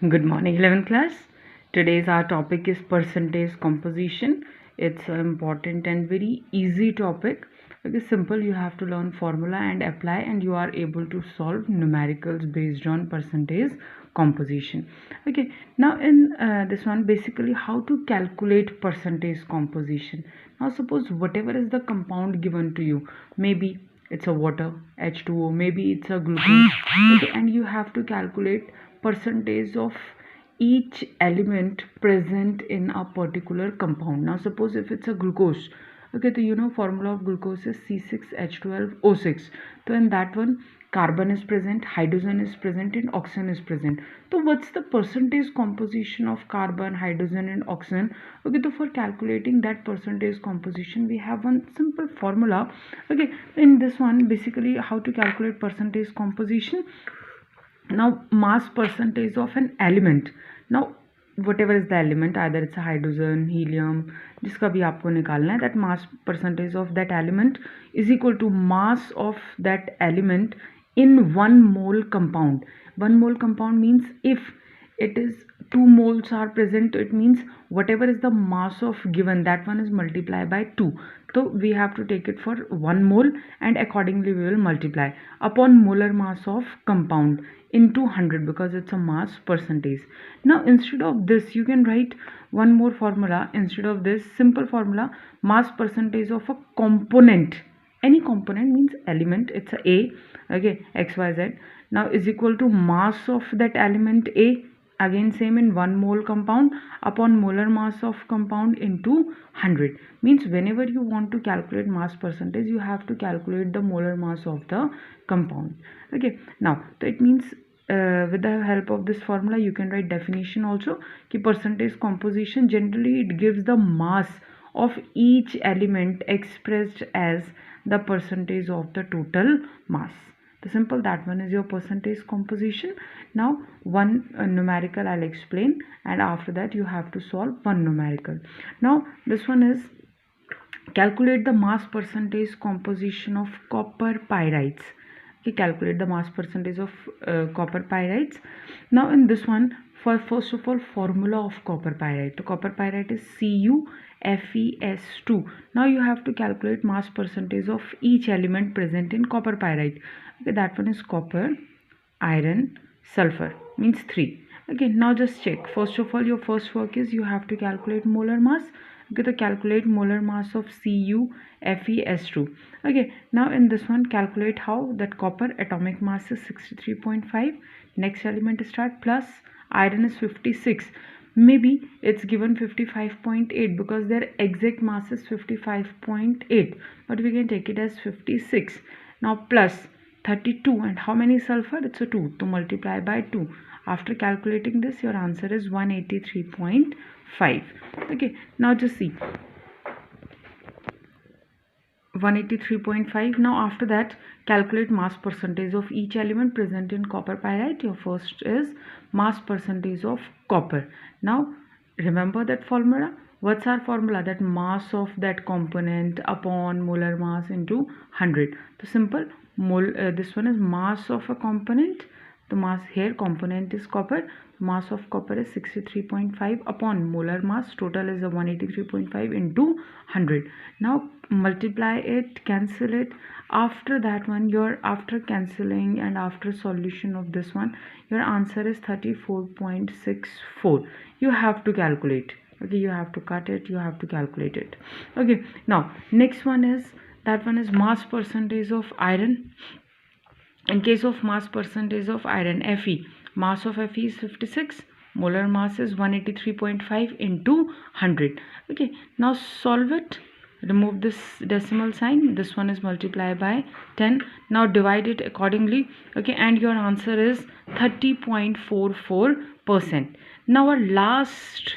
Good morning, 11th class. Today's our topic is percentage composition. It's an important and very easy topic. It's simple. You have to learn formula and apply, and you are able to solve numericals based on percentage composition. Okay. Now in this one, basically how to calculate percentage composition. Now suppose whatever is the compound given to you, maybe it's a water H2O, maybe it's a glucose, okay, and you have to calculate percentage of each element present in a particular compound. Now suppose if it's a glucose, okay, so you know formula of glucose is C6H12O6. So in that one, carbon is present, hydrogen is present, and oxygen is present. So what's the percentage composition of carbon, hydrogen, and oxygen? Okay, so for calculating that percentage composition, we have one simple formula. Okay, in this one, basically how to calculate percentage composition. Now mass percentage of an element. Now whatever is the element, either it's a hydrogen, helium, जिसका भी आपको निकालना है, that mass percentage of that element is equal to mass of that element in 1 mole compound. 1 mole compound means if it is 2 moles are present, it means whatever is the mass of given, that one is multiplied by 2. So we have to take it for 1 mole, and accordingly we will multiply upon molar mass of compound into 100, because it's a mass percentage. Now instead of this, you can write one more formula. Instead of this simple formula, mass percentage of a component, any component means element, it's a, okay, xyz, now is equal to mass of that element A, again same in 1 mole compound, upon molar mass of compound into 100. Means whenever you want to calculate mass percentage, you have to calculate the molar mass of the compound. Okay, now so it means with the help of this formula you can write definition also, ki percentage composition generally it gives the mass of each element expressed as the percentage of the total mass. The simple, that one is your percentage composition. Now one numerical I'll explain, and after that you have to solve one numerical. Now this one is calculate the mass percentage composition of copper pyrites. Okay, calculate the mass percentage of copper pyrites. Now in this one, for first of all, formula of copper pyrite. The copper pyrite is CuFeS2. Now you have to calculate mass percentage of each element present in copper pyrite. Okay, that one is copper, iron, sulfur, means 3. Okay, now just check. First of all, your first work is you have to calculate molar mass. Okay, to calculate molar mass of CuFeS2. Okay, now in this one, calculate how that copper atomic mass is 63.5. Next element start, plus iron is 56. Maybe it's given 55.8 because their exact mass is 55.8, but we can take it as 56. Now plus 32, and how many sulfur? It's a 2, to multiply by 2. After calculating this, your answer is 183.5. Okay, now just see 183.5. Now after that, calculate mass percentage of each element present in copper pyrite. Your first is mass percentage of copper. Now remember that formula. What's our formula? That mass of that component upon molar mass into 100. So simple, this one is mass of a component. The mass here, component is copper, mass of copper is 63.5 upon molar mass, total is a 183.5 into 100. Now multiply it, cancel it. After that one, your after cancelling and after solution of this one, your answer is 34.64. You have to calculate. Okay, you have to cut it, you have to calculate it. Okay, now next one is, that one is mass percentage of iron. In case of mass percentage of iron, Fe, mass of Fe is 56, molar mass is 183.5 into 100. Okay, now solve it. Remove this decimal sign. This one is multiplied by 10. Now divide it accordingly. Okay, and your answer is 30.44%. Now our last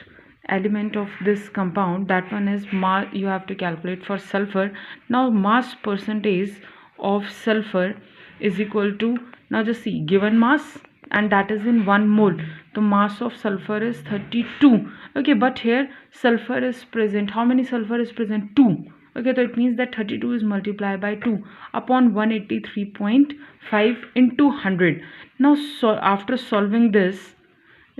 element of this compound, that one is you have to calculate for sulfur. Now mass percentage of sulfur is equal to, now just see, given mass, and that is in 1 mole. The mass of sulfur is 32. Okay, but here sulfur is present. How many sulfur is present? 2. Okay, so it means that 32 is multiplied by 2 upon 183.5 into 100. Now so after solving this,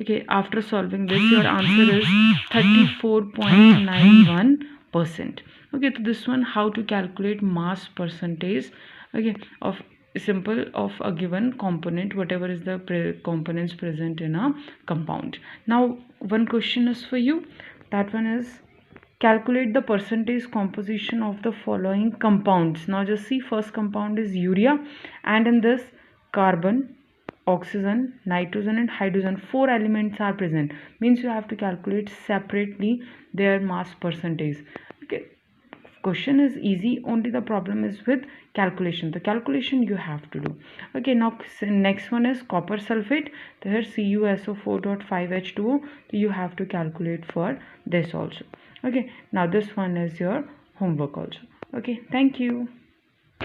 Okay, after solving this, your answer is 34.91%. Okay, so this one, how to calculate mass percentage, okay, of simple of a given component, whatever is the components present in a compound. Now one question is for you. That one is, calculate the percentage composition of the following compounds. Now just see, first compound is urea, and in this carbon, oxygen, nitrogen and hydrogen, four elements are present, means you have to calculate separately their mass percentage. Okay, question is easy, only the problem is with calculation. The calculation you have to do. Okay, now next one is copper sulfate. There CuSO4.5H2O, you have to calculate for this also. Okay, now this one is your homework also. Okay, thank you.